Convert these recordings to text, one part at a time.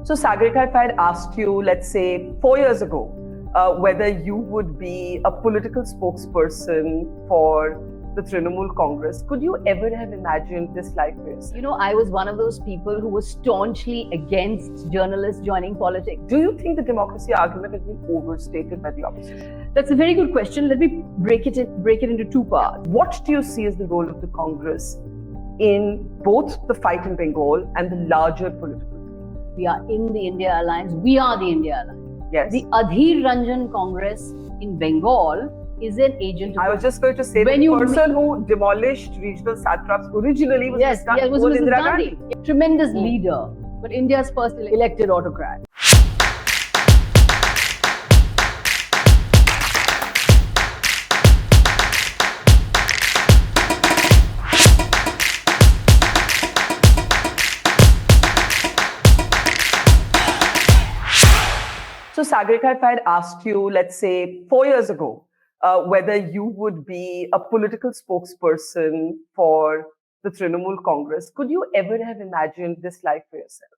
So, Sagarika, if I had asked you, let's say 4 years ago, whether you would be a political spokesperson for the Trinamool Congress, could you ever have imagined this life for yourself? You know, I was one of those people who was staunchly against journalists joining politics. Do you think the democracy argument has been overstated by the opposition? That's a very good question. Let me break it into two parts. What do you see as the role of the Congress in both the fight in Bengal and the larger political? We are in the India Alliance. We are the India Alliance. Yes. The Adhir Ranjan Congress in Bengal is an agent. I was just going to say, the person who demolished regional satraps originally was Indira Gandhi. A tremendous leader, but India's first elected autocrat. So, Sagarika, if I had asked you, let's say 4 years ago, whether you would be a political spokesperson for the Trinamool Congress, could you ever have imagined this life for yourself?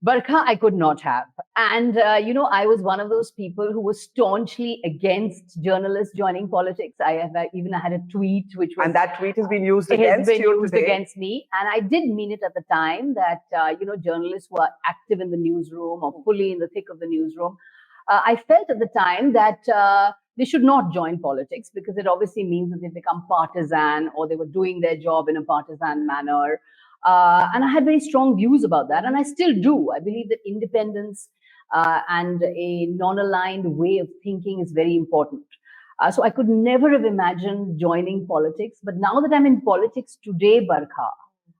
Barkha, I could not have. And, I was one of those people who was staunchly against journalists joining politics. I even had a tweet which was... And that tweet has been used against you today. Against me. And I did mean it at the time that, journalists who are active in the newsroom or fully in the thick of the newsroom, I felt at the time that they should not join politics because it obviously means that they become partisan or they were doing their job in a partisan manner. And I had very strong views about that, and I still do. I believe that independence and a non-aligned way of thinking is very important. So I could never have imagined joining politics. But now that I'm in politics today, Barkha,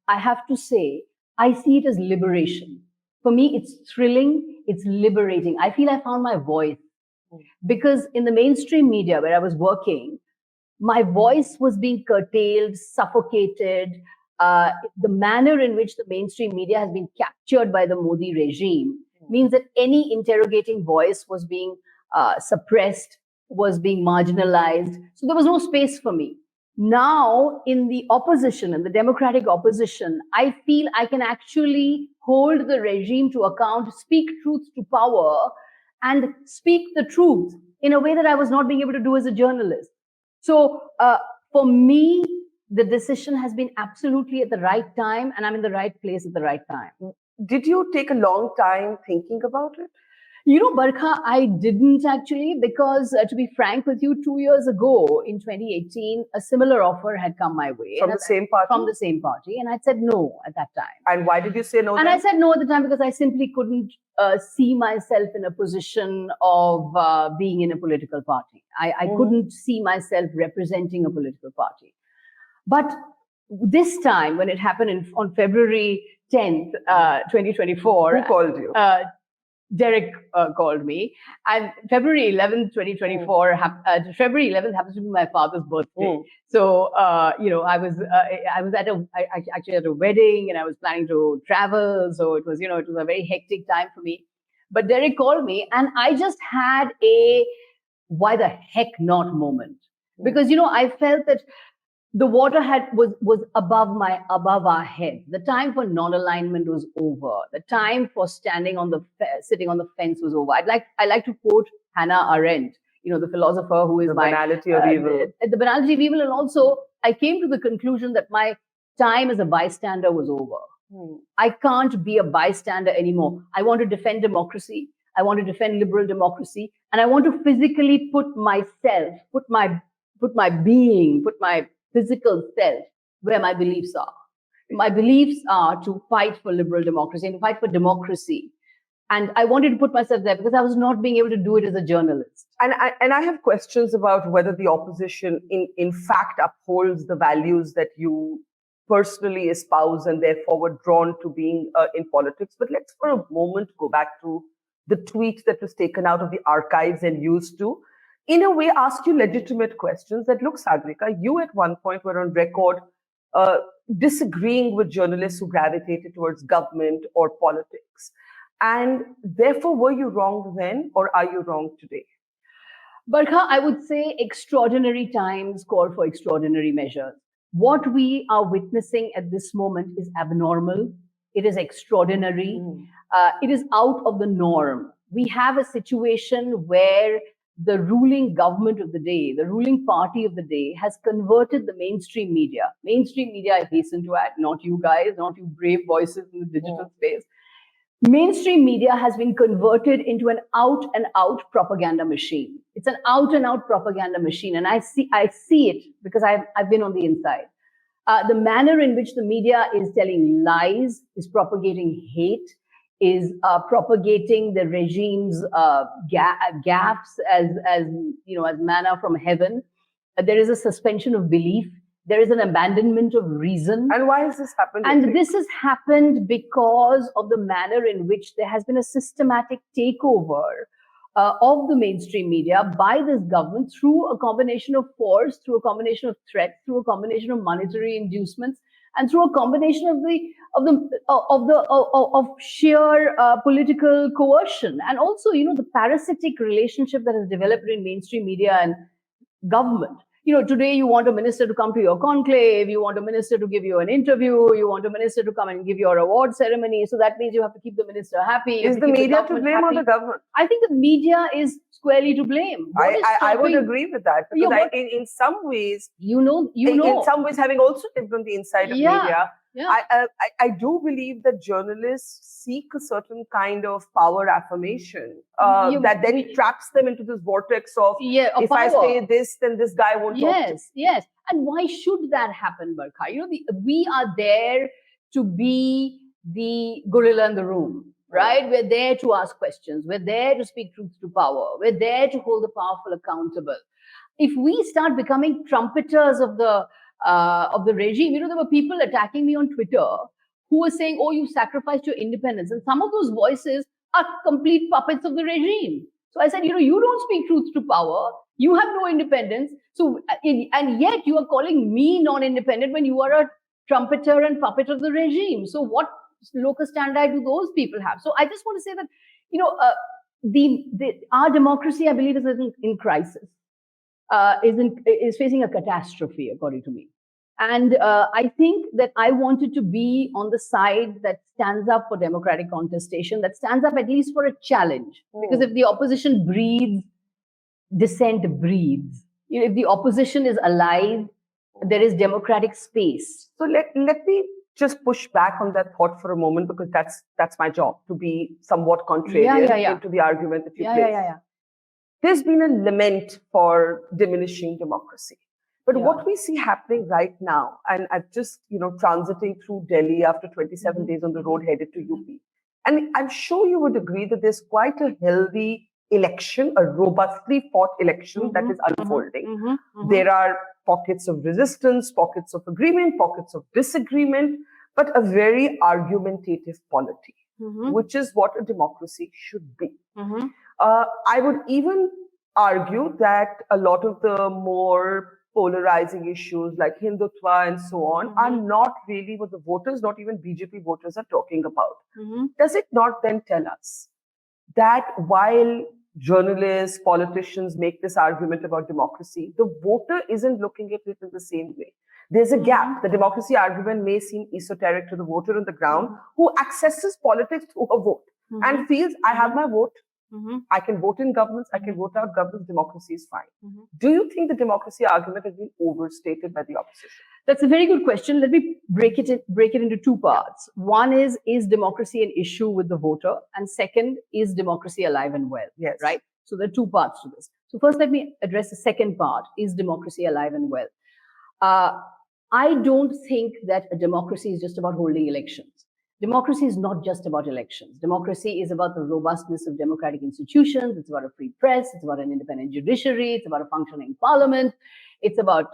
I have to say, I see it as liberation. For me, it's thrilling, it's liberating. I feel I found my voice. Because in the mainstream media where I was working, my voice was being curtailed, suffocated. The manner in which the mainstream media has been captured by the Modi regime means that any interrogating voice was being suppressed, was being marginalized. So there was no space for me. Now, in the opposition, in the democratic opposition, I feel I can actually hold the regime to account, speak truth to power, and speak the truth in a way that I was not being able to do as a journalist. So for me, the decision has been absolutely at the right time, and I'm in the right place at the right time. Did you take a long time thinking about it? You know, Barkha, I didn't actually, because to be frank with you, 2 years ago in 2018, a similar offer had come my way. From the same party? From the same party. And I said no at that time. And why did you say no? And I said no at the time because I simply couldn't see myself in a position of being in a political party. I couldn't see myself representing a political party. But this time, when it happened on February 10th, 2024... Who called you? Derek called me. And February 11th, 2024, February 11th happens to be my father's birthday. So, I was actually at a wedding and I was planning to travel. So it was a very hectic time for me. But Derek called me and I just had a why the heck not moment. Because, I felt that the water was above our head. The time for non-alignment was over. The time for sitting on the fence was over. I like to quote Hannah Arendt, the philosopher who is the banality of evil. The banality of evil, and also I came to the conclusion that my time as a bystander was over. I can't be a bystander anymore. I want to defend democracy. I want to defend liberal democracy, and I want to physically put myself, put my being, put my physical self where my beliefs are. My beliefs are to fight for liberal democracy and to fight for democracy. And I wanted to put myself there because I was not being able to do it as a journalist. And I have questions about whether the opposition in fact upholds the values that you personally espouse and therefore were drawn to being in politics. But let's for a moment go back to the tweet that was taken out of the archives and used to, in a way, ask you legitimate questions that, look, Sagarika, you at one point were on record disagreeing with journalists who gravitated towards government or politics. And therefore, were you wrong then or are you wrong today? Barkha, I would say extraordinary times call for extraordinary measures. What we are witnessing at this moment is abnormal. It is extraordinary. it is out of the norm. We have a situation where the ruling government of the day, the ruling party of the day, has converted the mainstream media. Mainstream media, I hasten to add, not you guys, not you brave voices in the digital space. Mainstream media has been converted into an out and out propaganda machine. It's an out and out propaganda machine. And I see it because I've been on the inside. The manner in which the media is telling lies, is propagating hate, is propagating the regime's gaffes as manna from heaven. There is a suspension of belief. There is an abandonment of reason. And why has this happened? And this has happened because of the manner in which there has been a systematic takeover of the mainstream media by this government through a combination of force, through a combination of threats, through a combination of monetary inducements, and through a combination of sheer political coercion, and also, the parasitic relationship that has developed in mainstream media and government. Today you want a minister to come to your conclave, you want a minister to give you an interview, you want a minister to come and give your award ceremony. So that means you have to keep the minister happy. Is the media to blame or the government? I think the media is squarely to blame. I would agree with that, because in some ways, in some ways, having also lived on the inside of media, I do believe that journalists seek a certain kind of power affirmation that then traps them into this vortex of if power. I say this, then this guy won't talk to me. Yes. And why should that happen, Barkha? We are there to be the gorilla in the room, right? We're there to ask questions. We're there to speak truth to power. We're there to hold the powerful accountable. If we start becoming trumpeters of the regime, there were people attacking me on Twitter who were saying, "Oh, you sacrificed your independence," and some of those voices are complete puppets of the regime. So I said, you don't speak truth to power. You have no independence. So, and yet you are calling me non-independent when you are a trumpeter and puppet of the regime. So what locus standi do those people have? So I just want to say that, our democracy, I believe, is in crisis, is facing a catastrophe, according to me. And I think that I wanted to be on the side that stands up for democratic contestation, that stands up at least for a challenge. Because if the opposition breathes, dissent breathes. If the opposition is alive, there is democratic space. So let me just push back on that thought for a moment, because that's my job, to be somewhat contrarian to the argument that you place. There's been a lament for diminishing democracy. But what we see happening right now, and I'm just, transiting through Delhi after 27 days on the road headed to UP. And I'm sure you would agree that there's quite a healthy election, a robustly fought election that is unfolding. There are pockets of resistance, pockets of agreement, pockets of disagreement, but a very argumentative polity, which is what a democracy should be. I would even argue that a lot of the more polarizing issues like Hindutva and so on are not really what the voters, not even BJP voters, are talking about. Does it not then tell us that while journalists, politicians make this argument about democracy, the voter isn't looking at it in the same way? There's a gap. The democracy argument may seem esoteric to the voter on the ground who accesses politics through a vote and feels, I have my vote. I can vote in governments, I can vote out governments, democracy is fine. Do you think the democracy argument has been overstated by the opposition? That's a very good question. Let me break it into two parts. One is democracy an issue with the voter? And second, is democracy alive and well? Yes. Right? So there are two parts to this. So first, let me address the second part. Is democracy alive and well? I don't think that a democracy is just about holding elections. Democracy is not just about elections. Democracy is about the robustness of democratic institutions. It's about a free press. It's about an independent judiciary. It's about a functioning parliament. It's about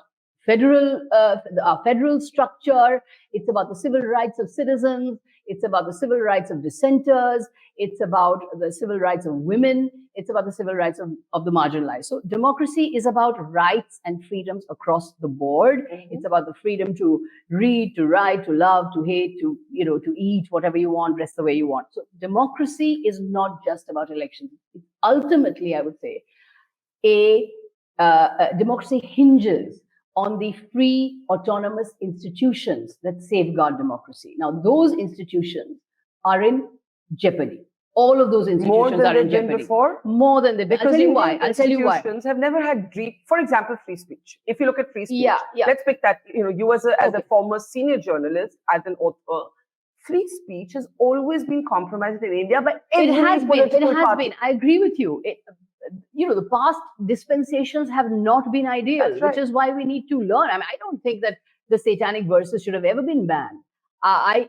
our federal structure. It's about the civil rights of citizens. It's about the civil rights of dissenters. It's about the civil rights of women. It's about the civil rights of the marginalized. So democracy is about rights and freedoms across the board. It's about the freedom to read, to write, to love, to hate, to eat whatever you want, dress the way you want. So democracy is not just about elections. It's ultimately, I would say, democracy hinges on the free, autonomous institutions that safeguard democracy. Now, those institutions are in jeopardy. All of those institutions are in jeopardy. Before? More than they've been. I'll tell you why. Institutions have never had for example, free speech. If you look at free speech, let's pick that. You as a former senior journalist, as an author, free speech has always been compromised in India by every political party. It has been. I agree with you. The past dispensations have not been ideal, which is why we need to learn. I don't think that the satanic verses should have ever been banned. I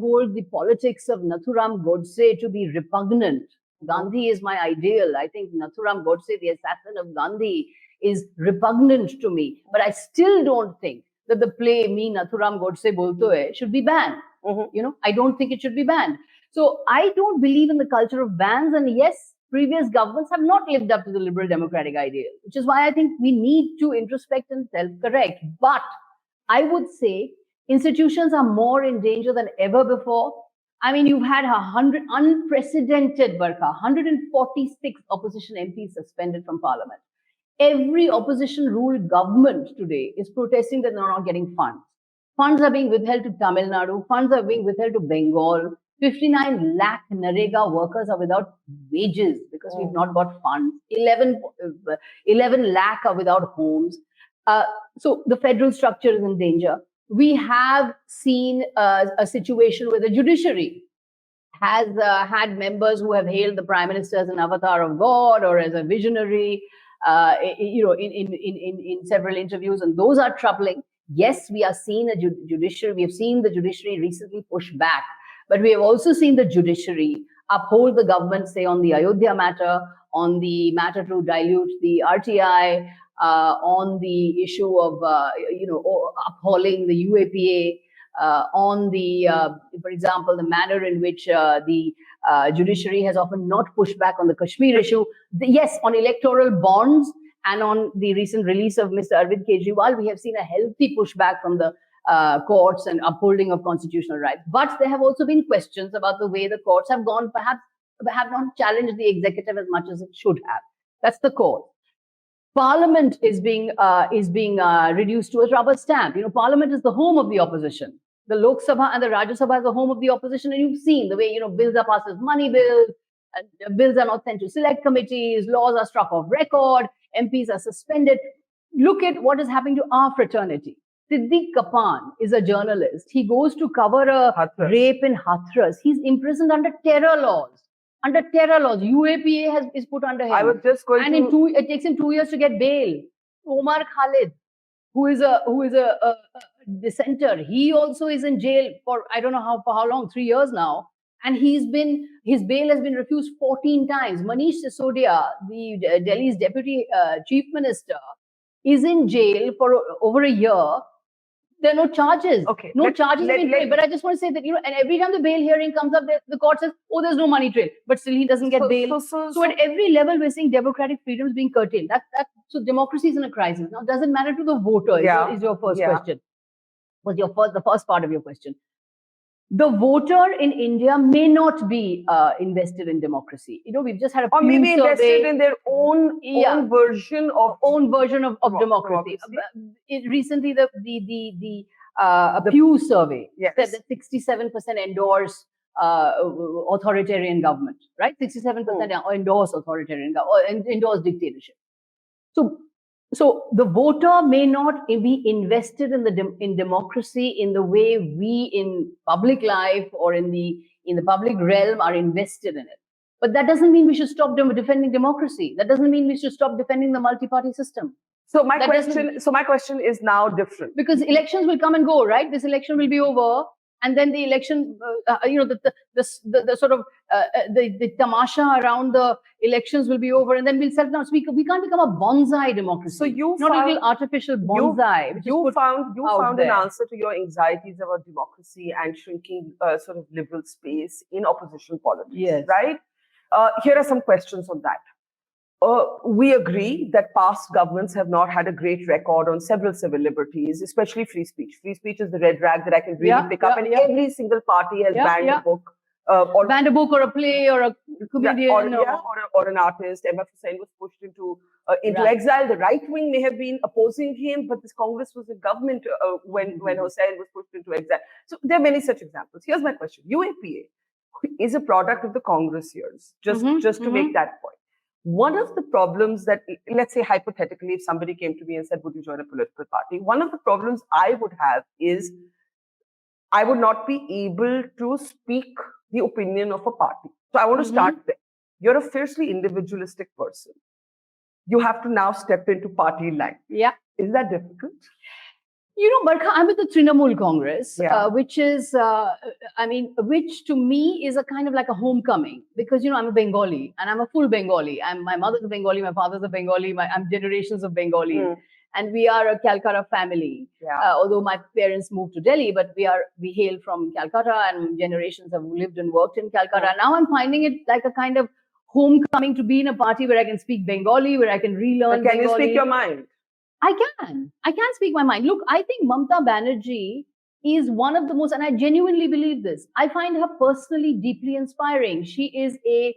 hold the politics of Nathuram Godse to be repugnant. Gandhi is my ideal. I think Nathuram Godse, the assassin of Gandhi, is repugnant to me. But I still don't think that the play Me Nathuram Godse Bolto Hai should be banned. I don't think it should be banned. So I don't believe in the culture of bans. And yes, previous governments have not lived up to the liberal democratic ideal, which is why I think we need to introspect and self-correct. But I would say institutions are more in danger than ever before. You've had 100 unprecedented, Barkha, 146 opposition MPs suspended from parliament. Every opposition-ruled government today is protesting that they're not getting funds. Funds are being withheld to Tamil Nadu. Funds are being withheld to Bengal. 59 lakh Narega workers are without wages because we've not got funds. 11 lakh are without homes. So the federal structure is in danger. We have seen a situation where the judiciary has had members who have hailed the prime minister as an avatar of God or as a visionary, in several interviews, and those are troubling. Yes, we are seeing a judiciary. We have seen the judiciary recently push back, but we have also seen the judiciary uphold the government, say on the Ayodhya matter, on the matter to dilute the RTI, on the issue of upholding the UAPA, on the, for example, the manner in which the judiciary has often not pushed back on the Kashmir issue. Yes, on electoral bonds and on the recent release of Mr. Arvind Kejriwal, we have seen a healthy pushback from the courts and upholding of constitutional rights. But there have also been questions about the way the courts have gone, perhaps have not challenged the executive as much as it should have. That's the core. Parliament is being reduced to a rubber stamp. Parliament is the home of the opposition. The Lok Sabha and the Rajya Sabha is the home of the opposition, and you've seen the way bills are passed as money bills, bills are not sent to select committees, laws are struck off record, MPs are suspended. Look at what is happening to our fraternity. Siddiq Kapan is a journalist. He goes to cover a rape in Hathras. He's imprisoned under terror laws. Under terror laws, UAPA is put under him. I was just going and it takes him 2 years to get bail. Omar Khalid, who is a dissenter, he also is in jail for I don't know for how long, 3 years now, and his bail has been refused 14 times. Manish Sisodia, the Delhi's deputy chief minister, is in jail for over a year. There are no charges. Okay. No charges have been paid. But I just want to say that, and every time the bail hearing comes up, the court says, oh, there's no money trail. But still he doesn't get bail. So at every level, we're seeing democratic freedoms being curtailed. So democracy is in a crisis. Now, does it matter to the voter? Is your first question. Was the first part of your question. The voter in India may not be invested in democracy. We've just had a or maybe invested in their own version of democracy. Recently, the Pew survey said that 67% endorse authoritarian government, right? 67% endorse authoritarian government, endorse dictatorship. So the voter may not be invested in democracy in the way we in public life or in the public realm are invested in it. But that doesn't mean we should stop defending democracy. That doesn't mean we should stop defending the multi-party system. So my question is now different. Because elections will come and go, right? This election will be over. And then the election, the sort of the tamasha around the elections will be over, and then we'll settle down. So we can't become a bonsai democracy. So you not a little artificial bonsai. You found an answer to your anxieties about democracy and shrinking sort of liberal space in opposition politics. Yes. Right. Here are some questions on that. We agree that past governments have not had a great record on several civil liberties, especially free speech. Free speech is the red rag that I can really pick up, and every single party has banned a book. Banned a book or a play or a comedian. Or an artist. M.F. Hussain was pushed into exile. The right wing may have been opposing him, but this Congress was in government when Hussain was pushed into exile. So there are many such examples. Here's my question. UAPA. is a product of the Congress years, just to make that point. One of the problems that, let's say hypothetically, if somebody came to me and said, would you join a political party? One of the problems I would have is I would not be able to speak the opinion of a party. So I want to start there. You're a fiercely individualistic person. You have to now step into party line. Yeah. Is that difficult? Barkha, I'm with the Trinamool Congress, Yeah. which is, which to me is a kind of like a homecoming because, I'm a Bengali and I'm a full Bengali. My mother's a Bengali, my father's a Bengali, I'm generations of Bengalis. And we are a Calcutta family, although my parents moved to Delhi, but we hail from Calcutta and generations have lived and worked in Calcutta. Now I'm finding it like a kind of homecoming to be in a party where I can speak Bengali, where I can relearn But can Bengali. you speak your mind? I can speak my mind. Look, I think Mamata Banerjee is one of the most, and I genuinely believe this, I find her personally deeply inspiring. She is a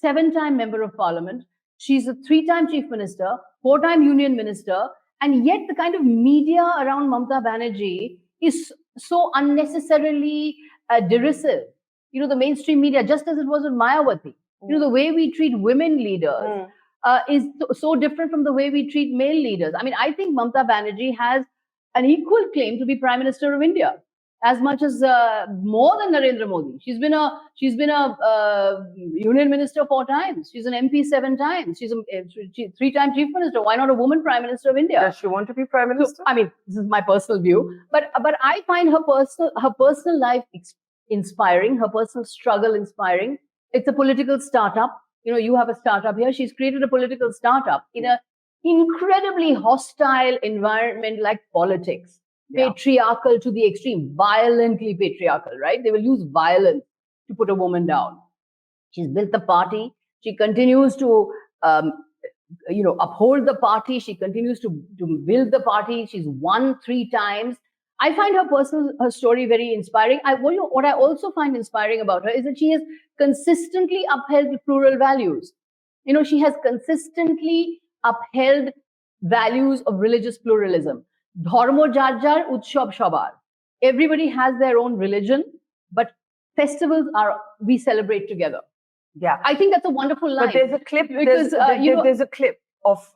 7-time member of parliament. She's a 3-time chief minister, 4-time union minister. And yet the kind of media around Mamata Banerjee is so unnecessarily derisive. The mainstream media, just as it was with Mayawati. The way we treat women leaders is so different from the way we treat male leaders. I mean, I think Mamata Banerjee has an equal claim to be Prime Minister of India, as much as more than Narendra Modi. She's been a union minister 4 times. She's an MP 7 times. She's a 3-time chief minister. Why not a woman Prime Minister of India? Does she want to be Prime Minister? So, I mean, this is my personal view, but I find her personal life inspiring, her personal struggle inspiring. It's a political startup. You have a startup here. She's created a political startup in an incredibly hostile environment like politics. Patriarchal to the extreme, violently patriarchal, right? They will use violence to put a woman down. She's built the party. She continues to, uphold the party. She continues to build the party. She's won 3 times. I find her story very inspiring. What I also find inspiring about her is that she has consistently upheld plural values. She has consistently upheld values of religious pluralism. Dharmo jar jar, utshab shabar. Everybody has their own religion, but festivals we celebrate together. Yeah, I think that's a wonderful line. But there's a clip because there's a clip of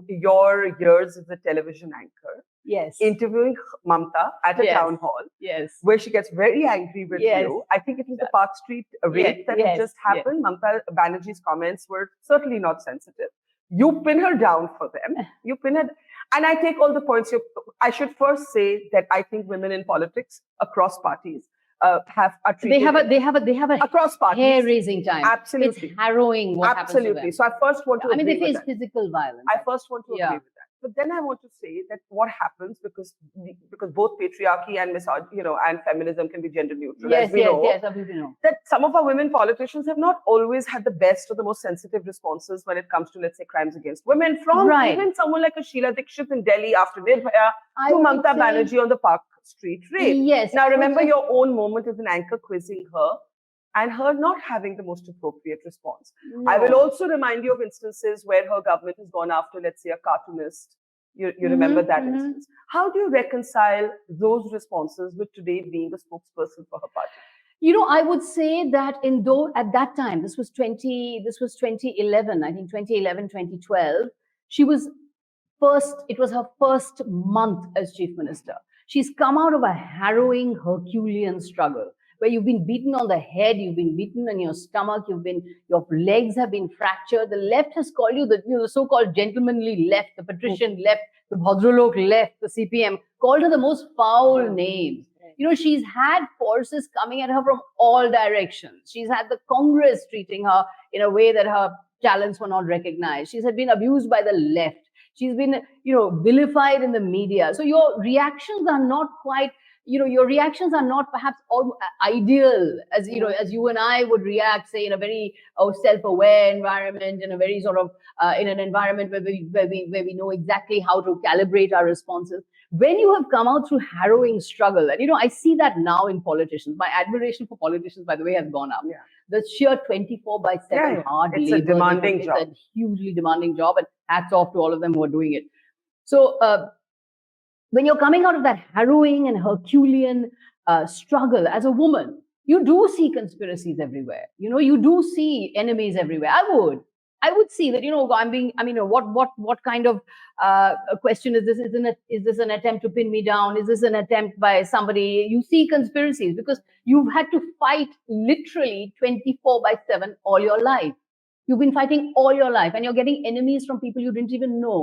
your years as a television anchor. Yes. Interviewing Mamata at a town hall. Yes. Where she gets very angry with you. I think it was the Park Street rape that had just happened. Mamata Banerjee's comments were certainly not sensitive. You pin her down for them. You pin her. And I take all the points. I should first say that I think women in politics across parties are treated. They have a across parties hair-raising time. Absolutely, it's harrowing. What happens to them. So I first want to. They face physical violence. I first want to agree with that. But then I want to say that what happens because both patriarchy and and feminism can be gender neutral, as we know. Yes, we know. That some of our women politicians have not always had the best or the most sensitive responses when it comes to, let's say, crimes against women. From even someone like a Sheila Dikshit in Delhi after Nirbhaya to Mamata Banerjee on the Park Street rape. Yes. Now remember your own moment as an anchor quizzing her and her not having the most appropriate response. No. I will also remind you of instances where her government has gone after, let's say, a cartoonist. You remember that instance. How do you reconcile those responses with today being the spokesperson for her party? I would say that at that time, this was 2011, I think 2011, 2012, it was her first month as chief minister. She's come out of a harrowing Herculean struggle where you've been beaten on the head, you've been beaten on your stomach, your legs have been fractured. The left has called you the so-called gentlemanly left, the patrician left, the Bhadralok left, the CPM, called her the most foul names. She's had forces coming at her from all directions. She's had the Congress treating her in a way that her talents were not recognized. She's been abused by the left. She's been, vilified in the media. So your reactions are not quite, your reactions are not perhaps all ideal as you and I would react, say, in a very self-aware environment, in a very sort of in an environment where we know exactly how to calibrate our responses. When you have come out through harrowing struggle, and I see that now in politicians. My admiration for politicians, by the way, has gone up. Yeah. The sheer 24/7 hard labor. It's a demanding job. It's a hugely demanding job, and hats off to all of them who are doing it. So when you're coming out of that harrowing and Herculean struggle as a woman, you do see conspiracies everywhere. You do see enemies everywhere. I would see that, what kind of question is this? Is this an attempt to pin me down? Is this an attempt by somebody? You see conspiracies because you've had to fight literally 24/7 all your life. You've been fighting all your life and you're getting enemies from people you didn't even know.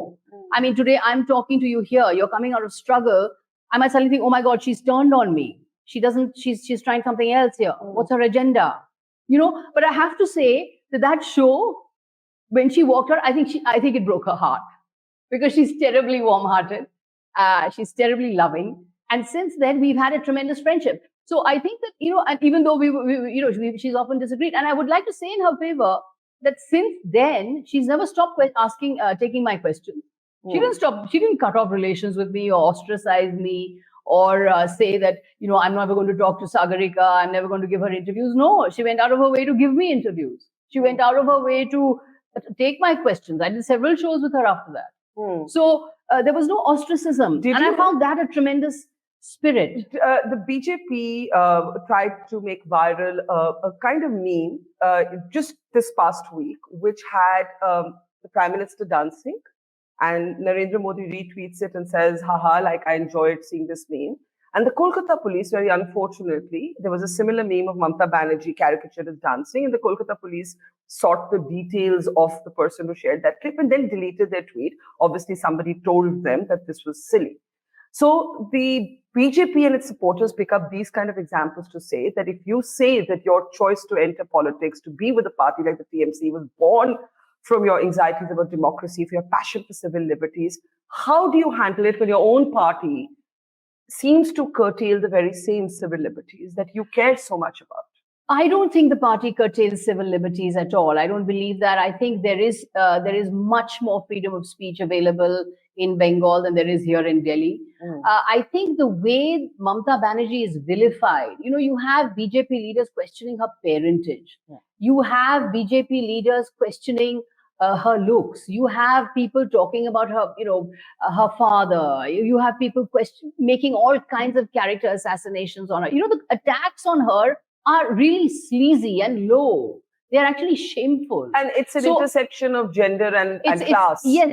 I mean, today I'm talking to you here. You're coming out of struggle. I might suddenly think, oh my God, she's turned on me. She's trying something else here. What's her agenda? But I have to say that show, when she walked out, I think it broke her heart because she's terribly warm-hearted. She's terribly loving. And since then, we've had a tremendous friendship. So I think that, and even though she's often disagreed, and I would like to say in her favor that since then, she's never stopped taking my questions. She didn't stop. She didn't cut off relations with me or ostracize me or say that, I'm never going to talk to Sagarika. I'm never going to give her interviews. No, she went out of her way to give me interviews. She went out of her way to take my questions. I did several shows with her after that. So there was no ostracism. I found that a tremendous spirit. The BJP tried to make viral a kind of meme just this past week, which had the Prime Minister dancing, and Narendra Modi retweets it and says, haha, like I enjoyed seeing this meme. And the Kolkata police, very unfortunately, there was a similar meme of Mamata Banerjee caricaturist dancing, and the Kolkata police sought the details of the person who shared that clip and then deleted their tweet. Obviously, somebody told them that this was silly. So the BJP and its supporters pick up these kind of examples to say that if you say that your choice to enter politics, to be with a party like the TMC was born from your anxieties about democracy, for your passion for civil liberties, how do you handle it when your own party seems to curtail the very same civil liberties that you care so much about? I don't think the party curtails civil liberties at all. I don't believe that. I think there is much more freedom of speech available in Bengal than there is here in Delhi. I think the way Mamata Banerjee is vilified, you have BJP leaders questioning her parentage. You have BJP leaders questioning her looks. You have people talking about her, her father. You have people making all kinds of character assassinations on her. The attacks on her are really sleazy and low. They're actually shameful. And it's an intersection of gender and class. Yes,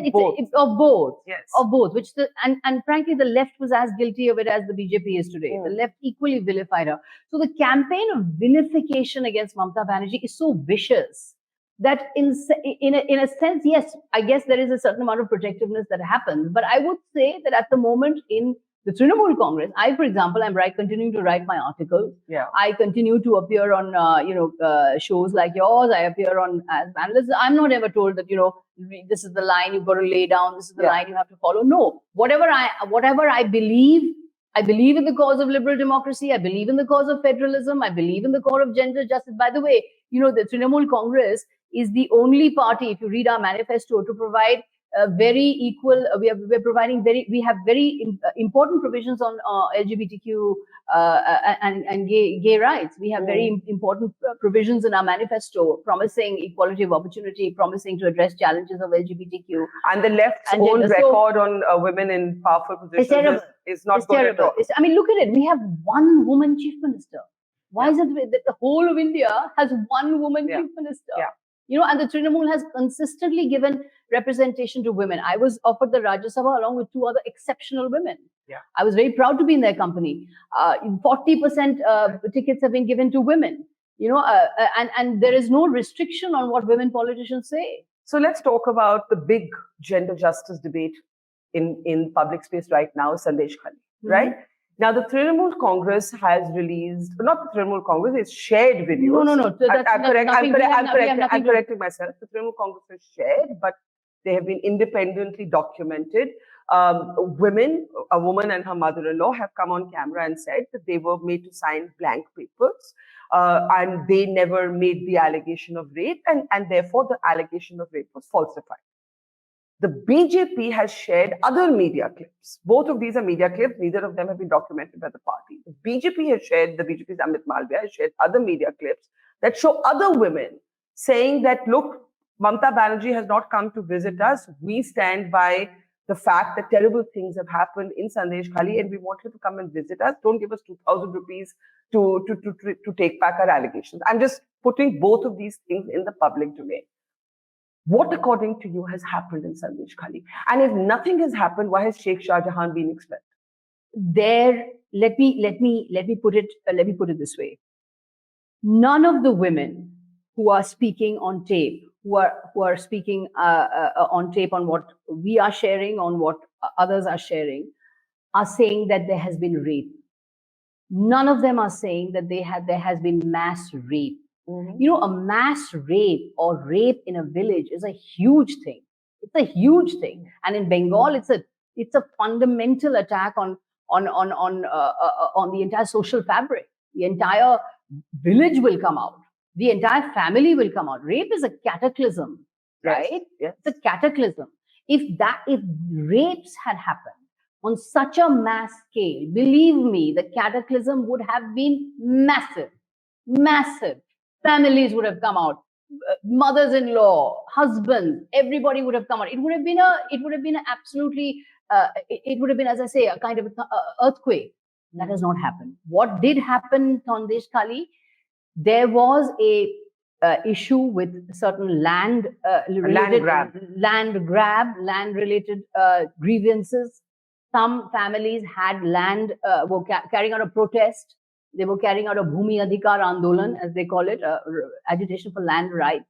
of both. Yes. Of both. And frankly, the left was as guilty of it as the BJP is today. The left equally vilified her. So the campaign of vilification against Mamata Banerjee is so vicious that in a sense, yes, I guess there is a certain amount of protectiveness that happens. But I would say that at the moment in the Trinamool Congress, for example, I'm continuing to write my articles. Yeah. I continue to appear on, shows like yours. I appear as analyst. I'm not ever told that, this is the line you've got to lay down. This is the line you have to follow. No, whatever I believe in the cause of liberal democracy. I believe in the cause of federalism. I believe in the cause of gender justice. By the way, the Trinamool Congress is the only party, if you read our manifesto, to provide very equal. We have very important provisions on LGBTQ and gay rights. We have very important provisions in our manifesto, promising equality of opportunity, promising to address challenges of LGBTQ. And the left's own record on women in powerful positions is not good at all. I mean, look at it. We have one woman chief minister. Why is it that the whole of India has one woman chief minister? And the Trinamool has consistently given representation to women. I was offered the Rajya Sabha along with 2 other exceptional women. I was very proud to be in their company. 40% tickets have been given to women. And there is no restriction on what women politicians say. So let's talk about the big gender justice debate in public space right now, sandeshkhali, right? Now, the Trinamool Congress has released, not the Trinamool Congress, it's shared videos. No. I'm correcting myself. The Trinamool Congress has shared, but they have been independently documented. A woman and her mother-in-law have come on camera and said that they were made to sign blank papers and they never made the allegation of rape and therefore the allegation of rape was falsified. The BJP has shared other media clips. Both of these are media clips. Neither of them have been documented by the party. The BJP's Amit Malviya has shared other media clips that show other women saying that, look, Mamata Banerjee has not come to visit us. We stand by the fact that terrible things have happened in Sandeshkhali and we want her to come and visit us. Don't give us 2,000 rupees to take back our allegations. I'm just putting both of these things in the public domain. What, according to you, has happened in Sandeshkhali? And if nothing has happened, why has Sheikh Shah Jahan been expelled? Let me put it this way. None of the women who are speaking on tape, who are speaking on tape on what we are sharing, on what others are sharing, are saying that there has been rape. None of them are saying that there has been mass rape. Mm-hmm. You know, a mass rape or rape in a village is a huge thing. It's a huge thing, and in Bengal, it's a fundamental attack on the entire social fabric. The entire village will come out. The entire family will come out. Rape is a cataclysm, right? Yes, yes. It's a cataclysm. If rapes had happened on such a mass scale, believe me, the cataclysm would have been massive, massive. Families would have come out, mothers-in-law, husbands, everybody would have come out. It would have been, as I say, a kind of earthquake. That has not happened. What did happen in Sandeshkhali? There was a issue with certain land related grievances. Some families had land, were carrying out a protest. They were carrying out a Bhumi Adhikar Andolan, as they call it, agitation for land rights.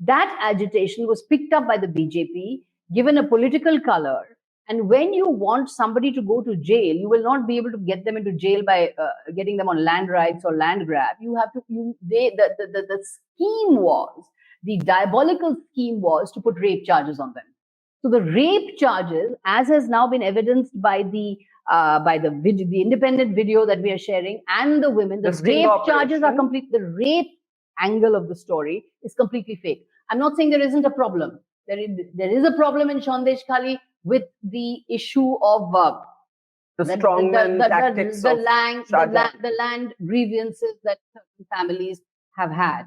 That agitation was picked up by the BJP, given a political color. And when you want somebody to go to jail, you will not be able to get them into jail by getting them on land rights or land grab. You have to. The scheme was, the diabolical scheme was to put rape charges on them. So the rape charges, as has now been evidenced by the independent video that we are sharing, and the women, the rape charges are complete. The rape angle of the story is completely fake. I'm not saying there isn't a problem. There is a problem in Sandeshkhali with the issue of the land grievances that certain families have had.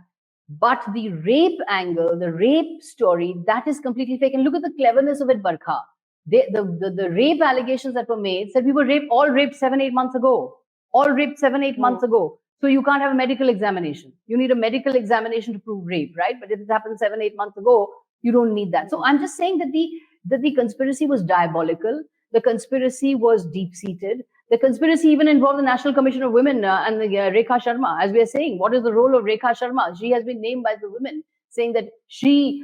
But the rape angle, the rape story, that is completely fake. And look at the cleverness of it, Barkha. The rape allegations that were made said we were all raped 7-8 months ago. All raped 7-8 months ago. So you can't have a medical examination. You need a medical examination to prove rape, right? But if it happened 7-8 months ago, you don't need that. So I'm just saying that the conspiracy was diabolical. The conspiracy was deep-seated. The conspiracy even involved the National Commission of Women and Rekha Sharma. As we are saying, what is the role of Rekha Sharma? She has been named by the women, saying that she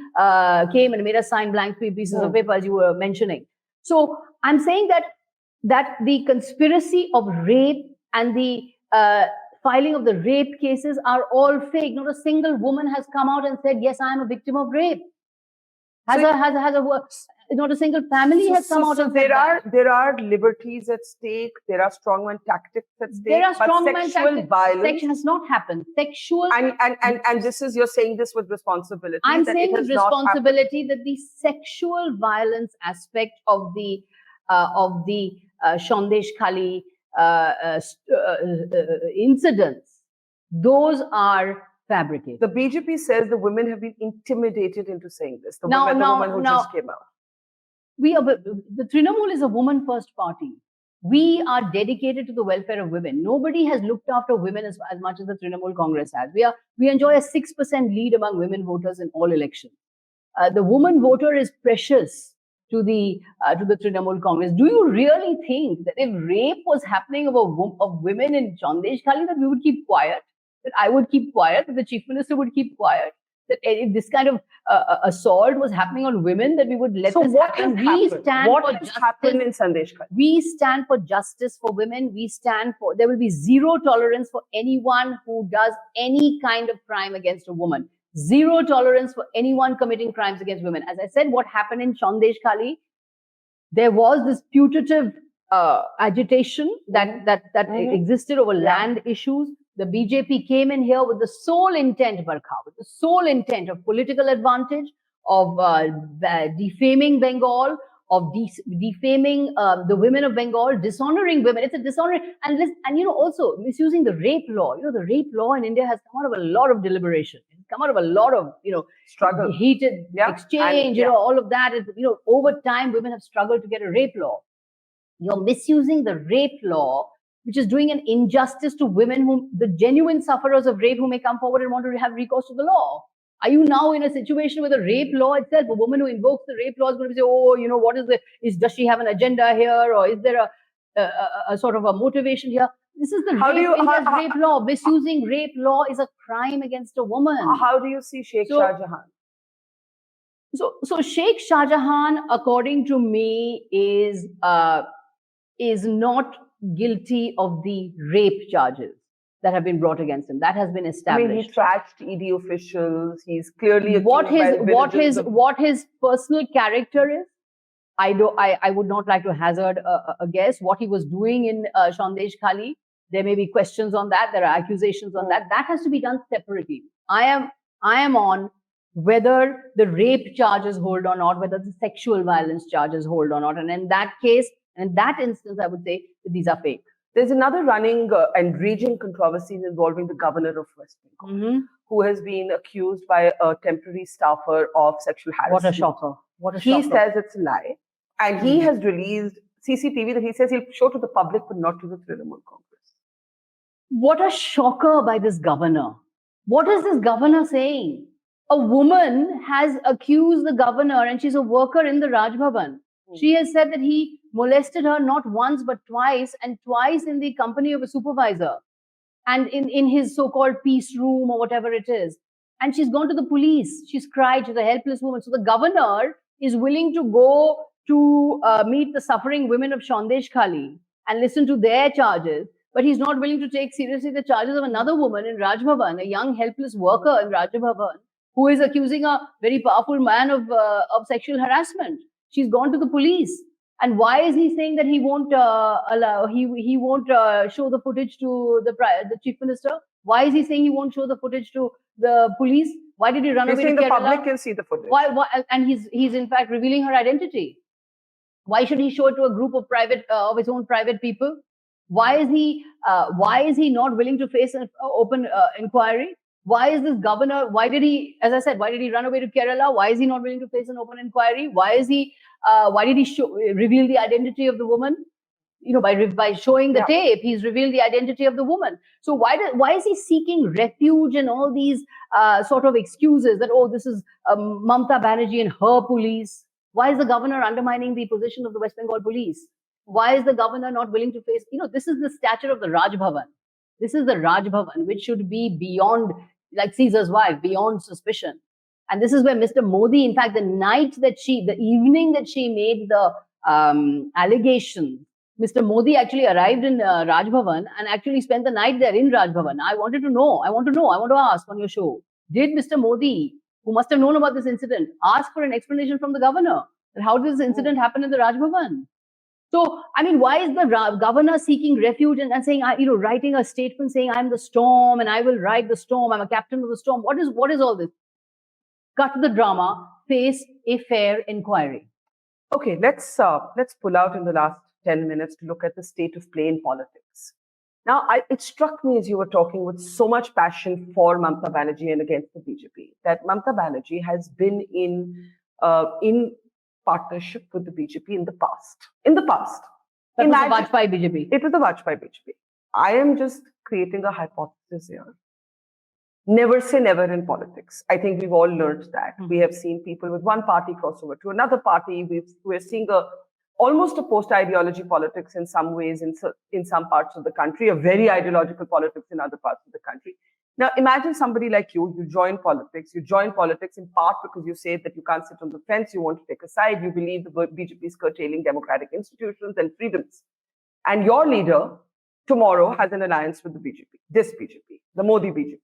came and made us sign blank pieces of paper, as you were mentioning. So I'm saying that the conspiracy of rape and the filing of the rape cases are all fake. Not a single woman has come out and said, yes, I am a victim of rape. Not a single family has come out and said there are liberties at stake. There are strongman tactics at stake. There are strongman sexual violence. Sex has not happened. Sexual and this is, you're saying this with responsibility. I'm saying with responsibility that the sexual violence aspect of the Sandeshkhali incidents, those are fabricated. The BJP says the women have been intimidated into saying this. The woman who just came out. The Trinamool is a woman-first party. We are dedicated to the welfare of women. Nobody has looked after women as much as the Trinamool Congress has. We enjoy a 6% lead among women voters in all elections. The woman voter is precious to the Trinamool Congress. Do you really think that if rape was happening of women in Sandeshkhali, that we would keep quiet? That I would keep quiet? That the Chief Minister would keep quiet? That if this kind of assault was happening on women, that we would let this happen? What has happened in Sandeshkhali? We stand for justice for women. We stand for, there will be zero tolerance for anyone who does any kind of crime against a woman. Zero tolerance for anyone committing crimes against women. As I said, what happened in Sandeshkhali, there was this putative agitation that existed over land issues. The BJP came in here with the sole intent, Barkha, with the sole intent of political advantage, of defaming Bengal, of defaming the women of Bengal, dishonoring women. It's a dishonoring, and also misusing the rape law. The rape law in India has come out of a lot of deliberation. It's come out of a lot of, struggle, heated exchange, and, all of that. Over time, women have struggled to get a rape law. You're misusing the rape law, which is doing an injustice to women, the genuine sufferers of rape, who may come forward and want to have recourse to the law. Are you now in a situation where the rape law itself, a woman who invokes the rape law is going to say, oh, what does she have an agenda here? Or is there a sort of a motivation here? This is the rape law. Misusing rape law is a crime against a woman. How do you see Sheikh Shah Jahan? So Sheikh Shah Jahan, according to me, is not guilty of the rape charges that have been brought against him. That has been established. I mean, he trashed ED officials. He's clearly what his personal character is. I would not like to hazard a guess. What he was doing in Sandeshkhali, there may be questions on that. There are accusations on that. That has to be done separately. I am on whether the rape charges hold or not, whether the sexual violence charges hold or not. And in that case, in that instance, I would say that these are fake. There's another running and raging controversy involving the governor of West Bengal, who has been accused by a temporary staffer of sexual harassment. What a shocker. He says it's a lie. And he has released CCTV that he says he'll show to the public, but not to the Trinamool Congress. What a shocker by this governor. What is this governor saying? A woman has accused the governor, and she's a worker in the Raj Bhavan. She has said that he molested her not once but twice, and twice in the company of a supervisor and in his so-called peace room or whatever it is. And she's gone to the police. She's cried. She's a helpless woman. So the governor is willing to go to meet the suffering women of Sandeshkhali and listen to their charges, but he's not willing to take seriously the charges of another woman in Raj Bhavan, a young helpless worker in Raj Bhavan, who is accusing a very powerful man of sexual harassment. She's gone to the police. And why is he saying that he won't he won't show the footage to the chief minister? Why is he saying he won't show the footage to the police? Why did he run away to Kerala? The public can see the footage. Why? And he's in fact revealing her identity. Why should he show it to a group of his own private people? Why is he not willing to face an open inquiry? Why is this governor? Why did he run away to Kerala? Why is he not willing to face an open inquiry? Why did he reveal the identity of the woman? By showing the tape, he's revealed the identity of the woman. So why is he seeking refuge in all these sort of excuses that, this is Mamata Banerjee and her police? Why is the governor undermining the position of the West Bengal police? Why is the governor not willing to face, this is the stature of the Raj Bhavan. This is the Raj Bhavan, which should be beyond, like Caesar's wife, beyond suspicion. And this is where Mr. Modi, in fact, the evening that she made the allegation, Mr. Modi actually arrived in Raj Bhavan and actually spent the night there in Raj Bhavan. I want to ask on your show, did Mr. Modi, who must have known about this incident, ask for an explanation from the governor? That how did this incident happen in the Raj Bhavan? So, why is the governor seeking refuge and saying, writing a statement saying, I'm the storm and I will ride the storm, I'm a captain of the storm? What is all this? Cut the drama, face a fair inquiry. Okay, let's pull out in the last 10 minutes to look at the state of play in politics. Now, it struck me as you were talking with so much passion for Mamata Banerjee and against the BJP, that Mamata Banerjee has been in partnership with the BJP in the past. That was the Vajpayee BJP. It was the Vajpayee BJP. I am just creating a hypothesis here. Never say never in politics. I think we've all learned that. We have seen people with one party cross over to another party. We're seeing almost a post-ideology politics in some ways in some parts of the country, a very ideological politics in other parts of the country. Now, imagine somebody like you join politics. You join politics in part because you say that you can't sit on the fence, you want to take a side, you believe the BJP is curtailing democratic institutions and freedoms. And your leader tomorrow has an alliance with the BJP, the Modi BJP.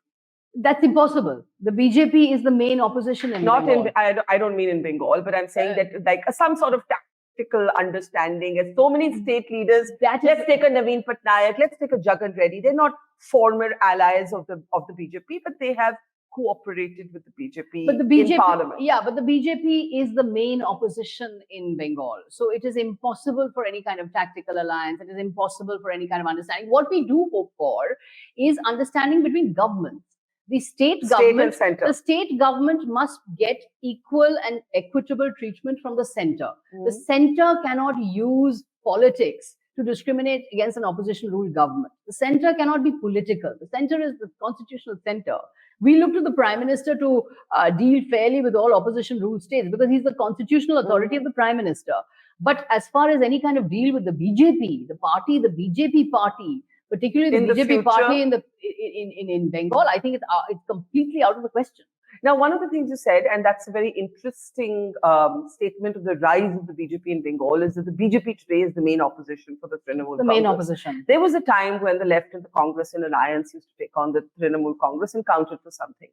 That's impossible. The BJP is the main opposition in Bengal. I don't mean in Bengal, but I'm saying that like some sort of tactical understanding. As so many state leaders, let's take a Naveen Patnaik, let's take a Jagan Reddy. They're not former allies of the BJP, but they have cooperated with the BJP in parliament. Yeah, but the BJP is the main opposition in Bengal. So it is impossible for any kind of tactical alliance. It is impossible for any kind of understanding. What we do hope for is understanding between governments. The state and government, center. the state government must get equal and equitable treatment from the center. The center cannot use politics to discriminate against an opposition ruled government. The center cannot be political. The center is the constitutional center. We look to the Prime Minister to deal fairly with all opposition ruled states because he's the constitutional authority of the Prime Minister. But as far as any kind of deal with the BJP, the BJP party, particularly the BJP party in Bengal, I think it's completely out of the question. Now, one of the things you said, and that's a very interesting statement of the rise of the BJP in Bengal, is that the BJP today is the main opposition for the Trinamool Congress. The main opposition. There was a time when the left and the Congress in alliance used to take on the Trinamool Congress and count it for something.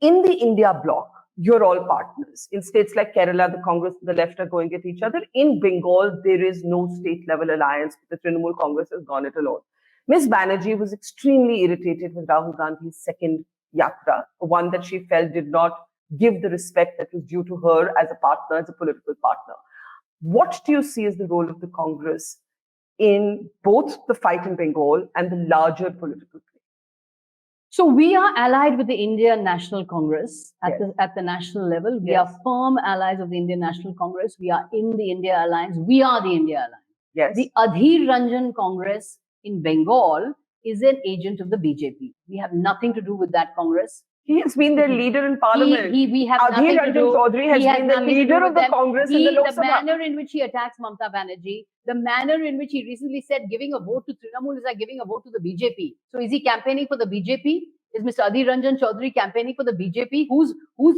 In the India bloc, you're all partners. In states like Kerala, the Congress and the left are going at each other. In Bengal, there is no state-level alliance. The Trinamool Congress has gone it alone. Ms. Banerjee was extremely irritated with Rahul Gandhi's second yatra, one that she felt did not give the respect that was due to her as a partner, as a political partner. What do you see as the role of the Congress in both the fight in Bengal and the larger political play? So we are allied with the Indian National Congress at the national level. We are firm allies of the Indian National Congress. We are in the India Alliance. We are the India Alliance. Yes. The Adhir Ranjan Congress in Bengal is an agent of the BJP. We have nothing to do with that Congress. He has been their leader in parliament. We have Adhir nothing to do. Chaudhary has been the leader of the Congress in the Lok Sabha. The manner in which he attacks Mamata Banerjee, the manner in which he recently said giving a vote to Trinamool is like giving a vote to the BJP. So is he campaigning for the BJP? Is Mr. Adhir Ranjan Chaudhary campaigning for the BJP? Whose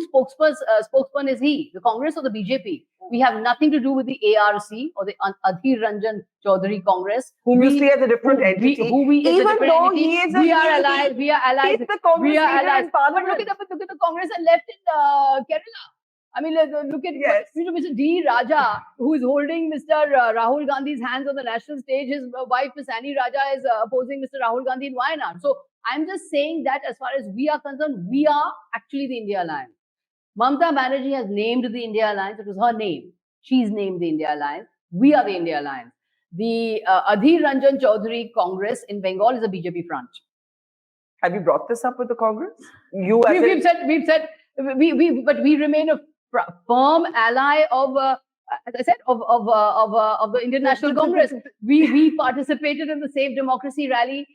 spokesman is he? The Congress or the BJP? We have nothing to do with the ARC or the Adhir Ranjan Chaudhary Congress. Whom you see as a different entity. Even though he is we are allies. We are allies. He's the Congress leader in parliament. But look at the Congress and left in Kerala. I mean, look at Mr. D. Raja, who is holding Mr. Rahul Gandhi's hands on the national stage. His wife, Ms. Annie Raja, is opposing Mr. Rahul Gandhi in Wayanad. So I'm just saying that as far as we are concerned, we are actually the India Alliance. Mamata Banerjee has named the India Alliance. It was her name. She's named the India Alliance. We are the India Alliance. The Adhir Ranjan Chaudhary Congress in Bengal is a BJP front. Have you brought this up with the Congress? We've said, but we remain a firm ally of, as I said, of the Indian National Congress. We participated in the Save Democracy rally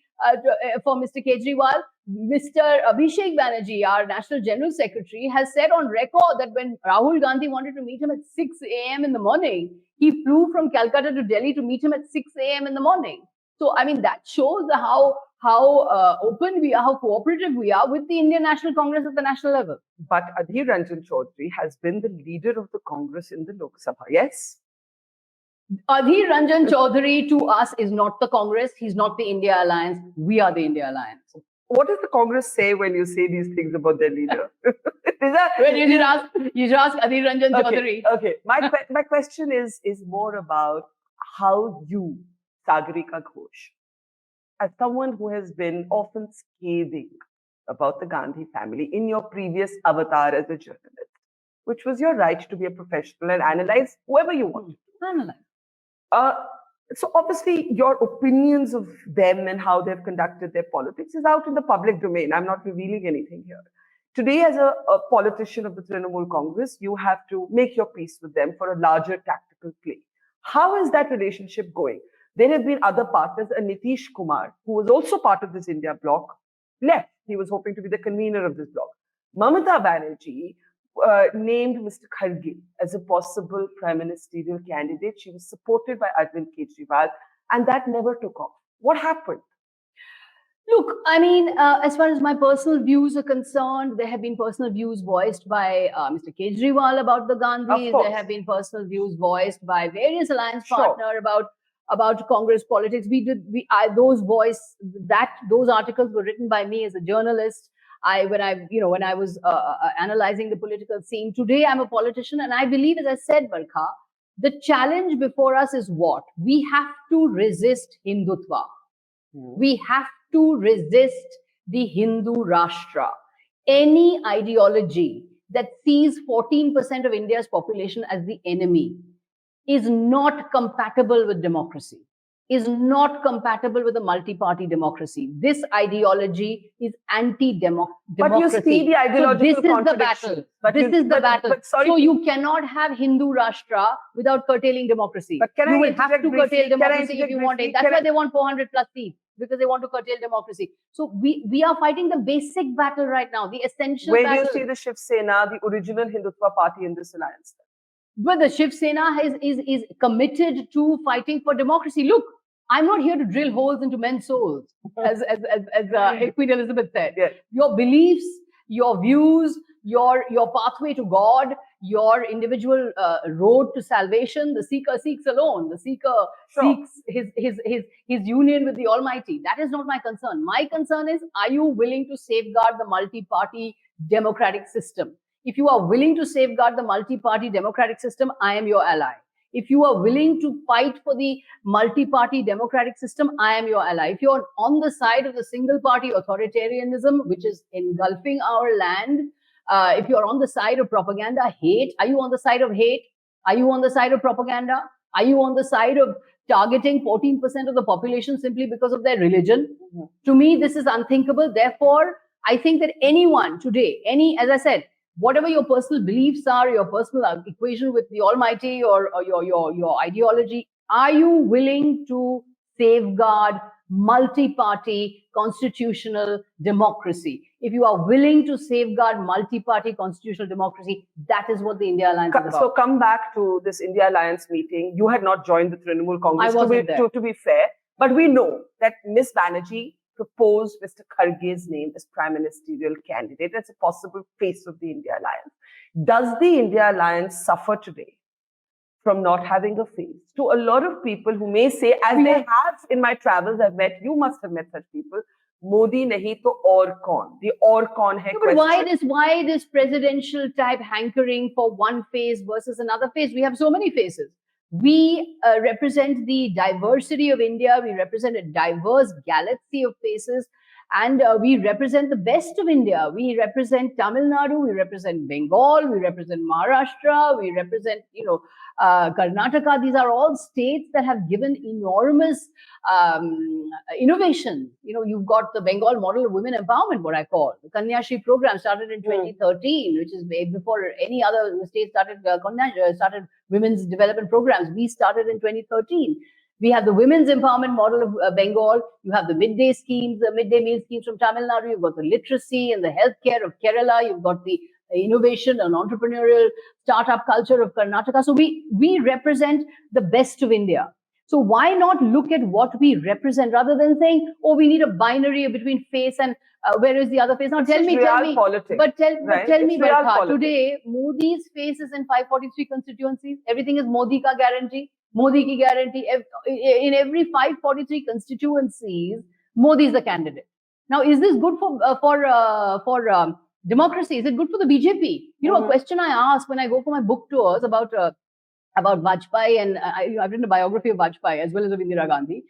for Mr. Kejriwal. Mr. Abhishek Banerjee, our National General Secretary, has said on record that when Rahul Gandhi wanted to meet him at 6 a.m. in the morning, he flew from Calcutta to Delhi to meet him at 6 a.m. in the morning. So, I mean, that shows how open we are, how cooperative we are with the Indian National Congress at the national level. But Adhir Ranjan Chaudhary has been the leader of the Congress in the Lok Sabha, yes? Adhir Ranjan Chaudhary to us is not the Congress. He's not the India Alliance. We are the India Alliance. What does the Congress say when you say these things about their leader? Well, you should ask Adhir Ranjan Chaudhary. Okay. My question is more about how you, Sagarika Ghose, as someone who has been often scathing about the Gandhi family in your previous avatar as a journalist, which was your right to be a professional and analyze whoever you want. So obviously your opinions of them and how they've conducted their politics is out in the public domain. I'm not revealing anything here. Today, as a politician of the Trinamool Congress, you have to make your peace with them for a larger tactical play. How is that relationship going? There have been other partners, Nitish Kumar, who was also part of this India bloc, left. He was hoping to be the convener of this bloc. Mamata Banerjee named Mr. Kharge as a possible prime ministerial candidate. She was supported by Arvind Kejriwal, and that never took off. What happened? Look, I mean, as far as my personal views are concerned, there have been personal views voiced by Mr. Kejriwal about the Gandhis. There have been personal views voiced by various alliance partners about Congress politics. Those articles were written by me as a journalist. When I was analyzing the political scene. Today, I'm a politician, and I believe, as I said, Barkha, the challenge before us is what? We have to resist Hindutva. We have to resist the Hindu Rashtra. Any ideology that sees 14% of India's population as the enemy is not compatible with democracy. is not compatible with a multi-party democracy. This ideology is anti-democracy. But you see the ideological contradiction. This is the battle. So you cannot have Hindu Rashtra without curtailing democracy. But you will have to curtail democracy if you want it. That's why they want 400 plus seats, because they want to curtail democracy. So we are fighting the basic battle right now, the essential battle. Where do you see the Shiv Sena, the original Hindutva party, in this alliance? But the Shiv Sena is committed to fighting for democracy. Look, I'm not here to drill holes into men's souls, as Queen Elizabeth said. Yes. Your beliefs, your views, your pathway to God, your individual road to salvation. The seeker seeks alone. The seeker seeks his union with the Almighty. That is not my concern. My concern is, are you willing to safeguard the multi-party democratic system? If you are willing to safeguard the multi-party democratic system, I am your ally. If you are willing to fight for the multi-party democratic system, I am your ally. If you're on the side of the single-party authoritarianism, which is engulfing our land, if you're on the side of propaganda, hate, are you on the side of hate? Are you on the side of propaganda? Are you on the side of targeting 14% of the population simply because of their religion? Mm-hmm. To me, this is unthinkable. Therefore, I think that anyone today, as I said, whatever your personal beliefs are, your personal equation with the Almighty or your ideology, are you willing to safeguard multi-party constitutional democracy? If you are willing to safeguard multi-party constitutional democracy, that is what the India Alliance is about. So come back to this India Alliance meeting. You had not joined the Trinamool Congress, to be fair. But we know that Ms. Banerjee proposed Mr. Kharge's name as prime ministerial candidate as a possible face of the India Alliance. Does the India Alliance suffer today from not having a face? To a lot of people who may say, as they have in my travels, I've met, you must have met such people, Modi nahi to aur kaun? The aur kaun hai question. But why this presidential type hankering for one face versus another face? We have so many faces. We represent the diversity of India. We represent a diverse galaxy of faces. And we represent the best of India. We represent Tamil Nadu. We represent Bengal. We represent Maharashtra. We represent, Karnataka. These are all states that have given enormous innovation. You've got the Bengal model of women empowerment, what I call. The Kanyashri program started in 2013, which is before any other state started women's development programs. We started in 2013. We have the women's empowerment model of Bengal. You have the midday schemes, the midday meal schemes from Tamil Nadu. You've got the literacy and the healthcare of Kerala. You've got the innovation and entrepreneurial startup culture of Karnataka. So we represent the best of India. So why not look at what we represent rather than saying, oh, we need a binary between face and where is the other face? Now tell me. Politics, but tell me, Barkha, today Modi's face is in 543 constituencies. Everything is Modi ka guarantee. Modi ki guarantee. In every 543 constituencies, Modi is the candidate. Now, is this good for democracy? Is it good for the BJP? A question I ask when I go for my book tours about Vajpayee, and I've written a biography of Vajpayee as well as of Indira Gandhi.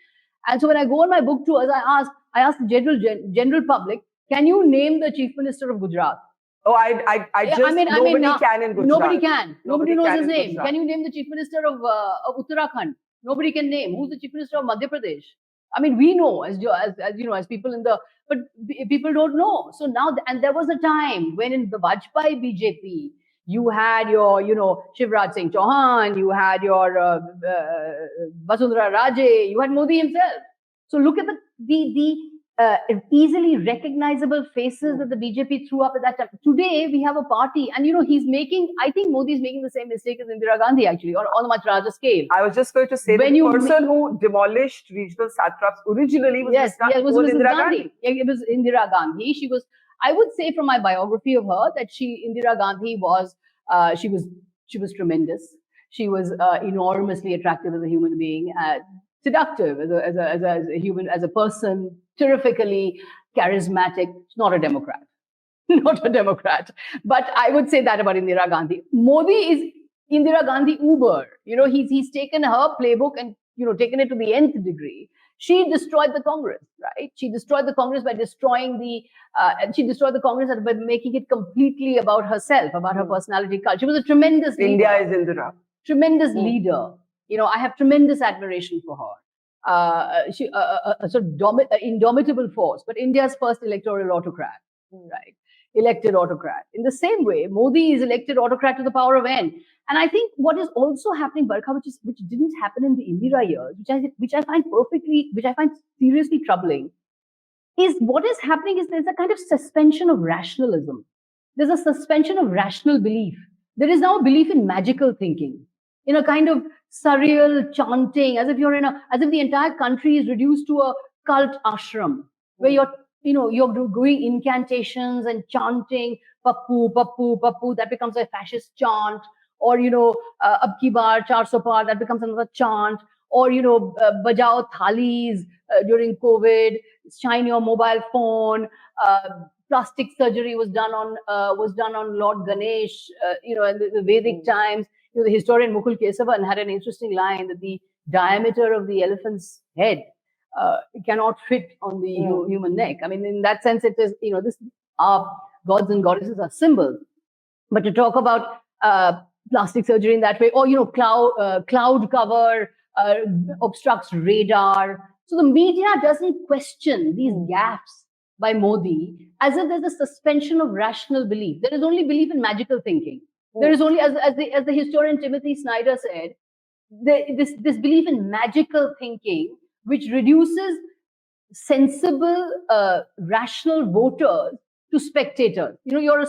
And so when I go on my book tours, I ask the general public, can you name the Chief Minister of Gujarat? Oh, nobody can in Gujarat. Nobody can. Nobody knows his name. Gujarat. Can you name the Chief Minister of Uttarakhand? Nobody can name. Who's the Chief Minister of Madhya Pradesh? I mean, we know as people but people don't know. So now, and there was a time when in the Vajpayee BJP, you had your, Shivraj Singh Chauhan, you had your Vasundhara Raje, you had Modi himself. So look at the easily recognizable faces that the BJP threw up at that time. Today, we have a party, and I think Modi is making the same mistake as Indira Gandhi, actually, or on a much larger scale. I was just going to say, the person who demolished regional satraps originally was Indira Gandhi. It was Indira Gandhi. I would say from my biography of her that Indira Gandhi was tremendous. She was enormously attractive as a human being, seductive as a human, as a person, terrifically charismatic. Not a Democrat. Not a Democrat. But I would say that about Indira Gandhi. Modi is Indira Gandhi Uber. He's taken her playbook and taken it to the nth degree. She destroyed the Congress, right? She destroyed the Congress by destroying by making it completely about herself, about her personality culture. She was a tremendous leader. India is Indira. Tremendous leader. I have tremendous admiration for her. a sort of indomitable force, but India's first electoral autocrat, right? Elected autocrat. In the same way, Modi is elected autocrat to the power of N. And I think what is also happening, Barkha, which didn't happen in the Indira years, which I find seriously troubling, is what is happening is there's a kind of suspension of rationalism. There's a suspension of rational belief. There is now a belief in magical thinking, in a kind of surreal chanting, as if the entire country is reduced to a cult ashram, where you're doing incantations and chanting pappu, pappu, pappu, that becomes a fascist chant, or ab ki baar 400 par, that becomes another chant, or bajao thalis during COVID, shine your mobile phone. Plastic surgery was done on Lord Ganesh, in the Vedic times. The historian Mukul Kesavan had an interesting line that the diameter of the elephant's head cannot fit on the human neck. I mean, in that sense, it is, our gods and goddesses are symbols. But to talk about plastic surgery in that way, or, cloud cover obstructs radar. So the media doesn't question these gaffes by Modi as if there's a suspension of rational belief. There is only belief in magical thinking. There is only, as the historian Timothy Snyder said, this belief in magical thinking, which reduces sensible, rational voters to spectators. You're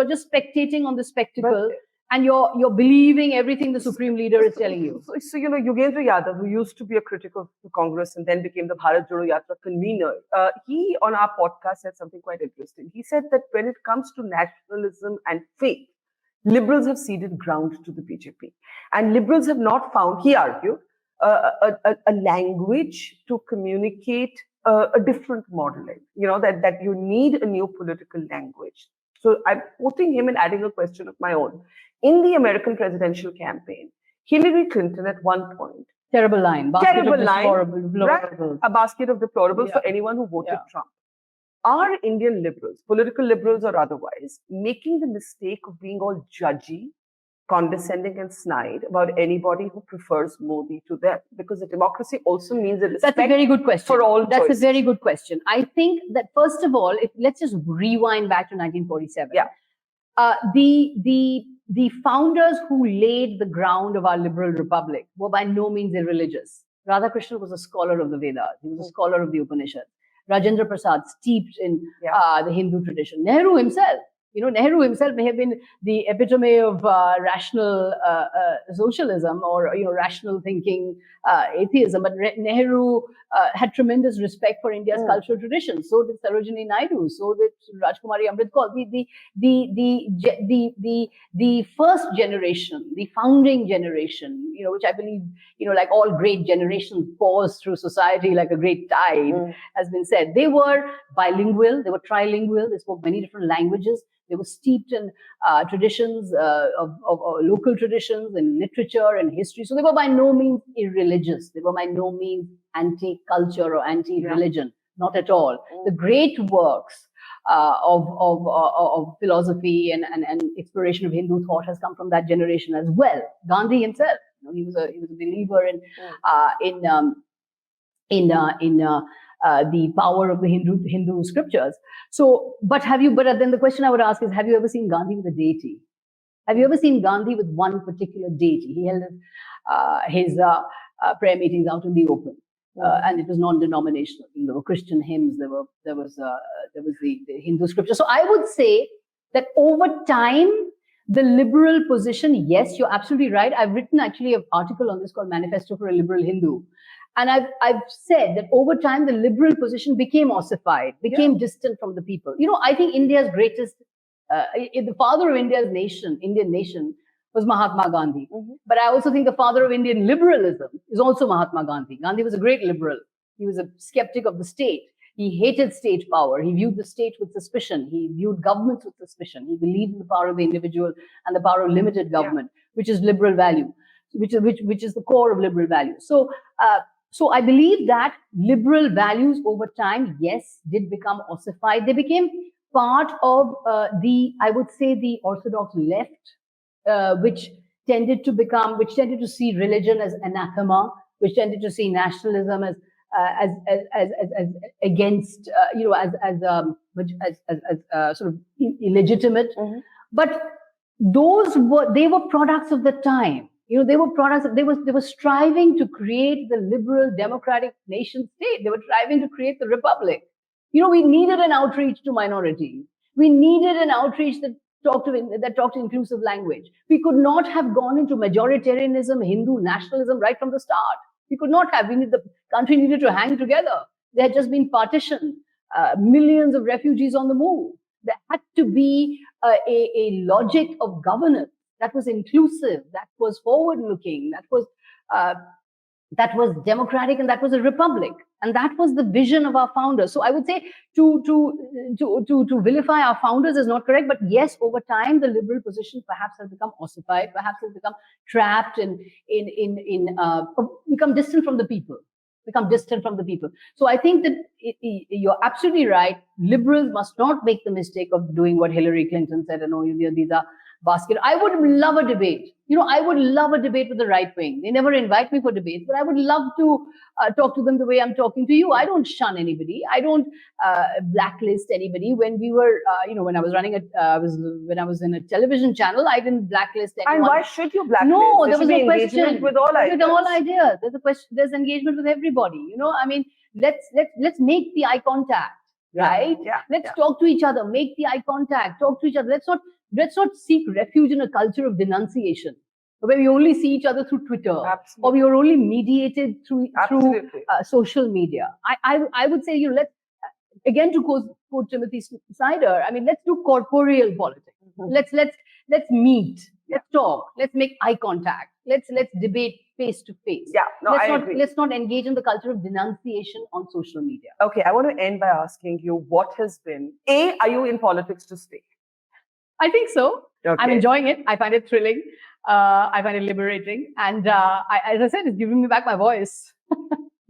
just spectating on the spectacle, and you're believing everything the supreme leader is telling you. So Yogendra Yadav, who used to be a critic of the Congress and then became the Bharat Jodo Yatra convener, he on our podcast said something quite interesting. He said that when it comes to nationalism and faith, liberals have ceded ground to the BJP, and liberals have not found, he argued, a language to communicate a different modeling. That you need a new political language. So I'm quoting him and adding a question of my own. In the American presidential campaign, Hillary Clinton at one point, terrible line, right? A basket of deplorables for anyone who voted Trump. Are Indian liberals, political liberals or otherwise, making the mistake of being all judgy, condescending and snide about anybody who prefers Modi to them? Because the democracy also means a respect. That's a very good question. For all That's choices. A very good question. I think that, first of all, let's just rewind back to 1947. Yeah. The founders who laid the ground of our liberal republic were by no means irreligious. Radhakrishnan was a scholar of the Vedas. He was a scholar of the Upanishads. Rajendra Prasad, steeped in the Hindu tradition. Nehru himself may have been the epitome of rational socialism, or rational thinking atheism. But Nehru had tremendous respect for India's cultural traditions. So did Sarojini Naidu. So did Rajkumari Amrit Kaur. The first generation, the founding generation, which I believe, like all great generations, pause through society like a great tide, has been said. They were bilingual. They were trilingual. They spoke many different languages. They were steeped in traditions of local traditions and literature and history. So they were by no means irreligious. They were by no means anti-culture or anti-religion. Not at all. The great works of philosophy and exploration of Hindu thought has come from that generation as well. Gandhi himself, he was a believer in the power of the Hindu scriptures. So, but then the question I would ask is, have you ever seen Gandhi with a deity? Have you ever seen Gandhi with one particular deity? He held his prayer meetings out in the open, and it was non-denominational. There were Christian hymns. There was the Hindu scripture. So I would say that over time, the liberal position, yes, you're absolutely right. I've written actually an article on this called Manifesto for a Liberal Hindu. And I've said that over time, the liberal position became ossified, became distant from the people. I think India's greatest, the father of Indian nation, was Mahatma Gandhi. But I also think the father of Indian liberalism is also Mahatma Gandhi. Gandhi was a great liberal. He was a skeptic of the state. He hated state power. He viewed the state with suspicion. He viewed governments with suspicion. He believed in the power of the individual and the power of limited government, which is liberal value, which is the core of liberal values. So I believe that liberal values over time, yes, did become ossified. They became part of I would say, the orthodox left, which tended to see religion as anathema, which tended to see nationalism as against, sort of illegitimate. But they were products of the time. They were products. They were striving to create the liberal democratic nation state. They were striving to create the republic. We needed an outreach to minorities. We needed an outreach that talked inclusive language. We could not have gone into majoritarianism, Hindu nationalism right from the start. We could not have. The country needed to hang together. There had just been partition, millions of refugees on the move. There had to be a logic of governance that was inclusive, that was forward-looking, that was democratic, and that was a republic. And that was the vision of our founders. So I would say to vilify our founders is not correct. But yes, over time, the liberal position perhaps has become ossified, perhaps has become trapped become distant from the people. So I think that you're absolutely right. Liberals must not make the mistake of doing what Hillary Clinton said, these are basket. I would love a debate. I would love a debate with the right wing. They never invite me for debates, but I would love to talk to them the way I'm talking to you. I don't shun anybody. I don't blacklist anybody. When we were, when I was running when I was in a television channel, I didn't blacklist anyone. And why should you blacklist? No, there was no question. With all ideas. With all ideas. There's a question. There's engagement with everybody. Let's make the eye contact, right? Let's talk to each other. Make the eye contact. Talk to each other. Let's not seek refuge in a culture of denunciation, where we only see each other through Twitter, or we are only mediated through social media. I would say, let's again to quote Timothy Snyder. Let's do corporeal politics. Let's meet. Let's talk. Let's make eye contact. Let's debate face to face. Let's not engage in the culture of denunciation on social media. Okay, I want to end by asking you, what has been are you in politics to stay? I think so. Okay. I'm enjoying it. I find it thrilling. I find it liberating. And as I said, it's giving me back my voice.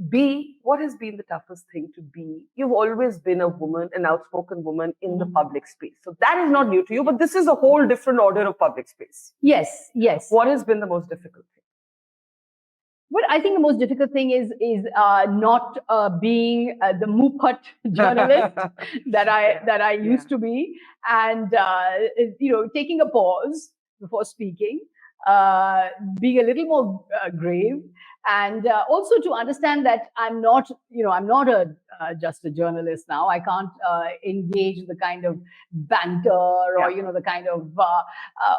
B, what has been the toughest thing to be? You've always been a woman, an outspoken woman in the public space. So that is not new to you, but this is a whole different order of public space. Yes. What has been the most difficult thing? Well, I think the most difficult thing is not being the Muphat journalist that I used to be, and taking a pause before speaking, being a little more grave, and also to understand that I'm not just a journalist now. I can't engage in the kind of banter or the kind of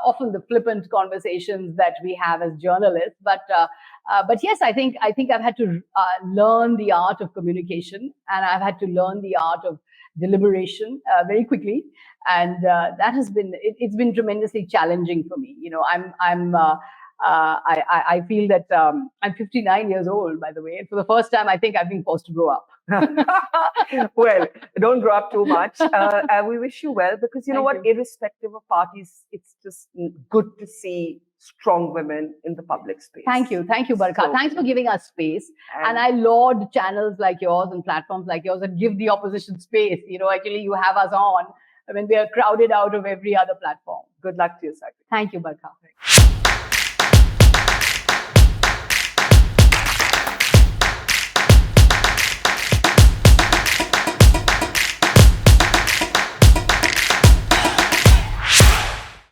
often the flippant conversations that we have as journalists. But yes, I think I've had to learn the art of communication, and I've had to learn the art of deliberation very quickly, and that has been it's been tremendously challenging for me. I feel that I'm 59 years old, by the way, and for the first time, I think I've been forced to grow up. Well, don't grow up too much. We wish you well, because Thank you. Irrespective of parties, it's just good to see strong women in the public space. Thank you, Barkha. So, thanks for giving us space. And I laud channels like yours and platforms like yours that give the opposition space. Actually, you have us on when we are crowded out of every other platform. Good luck to you, Sagarika. Thank you, Barkha.